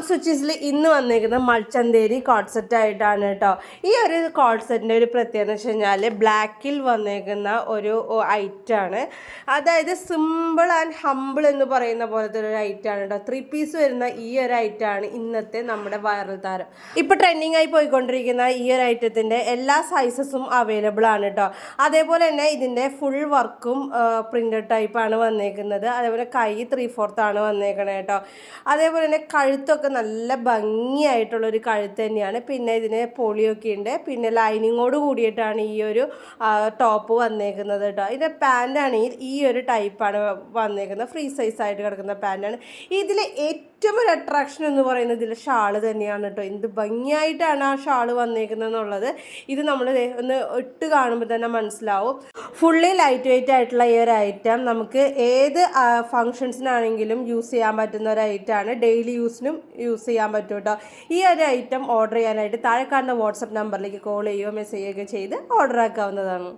സ്വിച്ചസിൽ ഇന്ന് വന്നിരിക്കുന്നത് മൾച്ചന്തേരി code set ആയിട്ടാണ് കേട്ടോ. ഈ ഒരു കോഡ് സെറ്റിൻ്റെ ഒരു പ്രത്യേകത എന്ന് വെച്ച് കഴിഞ്ഞാൽ ബ്ലാക്കിൽ വന്നേക്കുന്ന ഒരു ഐറ്റമാണ്. അതായത് സിമ്പിൾ ആൻഡ് ഹമ്പിൾ എന്ന് പറയുന്ന പോലത്തെ ഒരു ഐറ്റമാണ് കേട്ടോ. 3 പീസ് വരുന്ന ഈ ഒരു ഐറ്റമാണ് ഇന്നത്തെ നമ്മുടെ വൈറൽ താരം. ഇപ്പോൾ ട്രെൻഡിങ് ആയി പോയിക്കൊണ്ടിരിക്കുന്ന ഈ ഒരു ഐറ്റത്തിൻ്റെ എല്ലാ സൈസസും അവൈലബിൾ ആണ് കേട്ടോ. അതേപോലെ തന്നെ ഇതിൻ്റെ ഫുൾ വർക്കും പ്രിൻ്റഡ് ടൈപ്പാണ് വന്നേക്കുന്നത്. അതേപോലെ കൈ 3/4 ആണ് വന്നേക്കണത് കേട്ടോ. അതേപോലെ തന്നെ കഴുത്തൊക്കെ നല്ല ഭംഗിയായിട്ടുള്ളൊരു കഴുത്ത് തന്നെയാണ്. പിന്നെ ഇതിന് പോളിയൊക്കെ ഉണ്ട്. പിന്നെ ലൈനിങ്ങോട് കൂടിയിട്ടാണ് ഈ ഒരു ടോപ്പ് വന്നേക്കുന്നത് കേട്ടോ. ഇതിൻ്റെ പാൻ്റാണെങ്കിൽ ഈ ഒരു ടൈപ്പാണ് വന്നേക്കുന്നത്. ഫ്രീ സൈസായിട്ട് കിടക്കുന്ന പാൻ്റാണ്. ഇതിൽ ഏറ്റവും ഒരു അട്രാക്ഷൻ എന്ന് പറയുന്നത് ഇതിൽ ഷാള് തന്നെയാണ് കേട്ടോ. എന്ത് ഭംഗിയായിട്ടാണ് ആ ഷാള് വന്നേക്കുന്നത് എന്നുള്ളത് ഇത് നമ്മൾ ഒന്ന് ഇട്ട് കാണുമ്പോൾ തന്നെ മനസ്സിലാവും. ഫുള്ളി ലൈറ്റ് വെയിറ്റ് ആയിട്ടുള്ള ഈ ഒരു ഐറ്റം നമുക്ക് ഏത് ഫങ്ഷൻസിനാണെങ്കിലും യൂസ് ചെയ്യാൻ പറ്റുന്ന ഒരു ഐറ്റമാണ്. ഡെയിലി യൂസിനും യൂസ് ചെയ്യാൻ പറ്റും കേട്ടോ. ഈ ഒരു ഐറ്റം ഓർഡർ ചെയ്യാനായിട്ട് താഴെ കാണുന്ന വാട്സപ്പ് നമ്പറിലേക്ക് കോൾ ചെയ്യുകയോ മെസ്സേജ് ചെയ്യുകയോ ചെയ്ത് ഓർഡർ ആക്കാവുന്നതാണ്.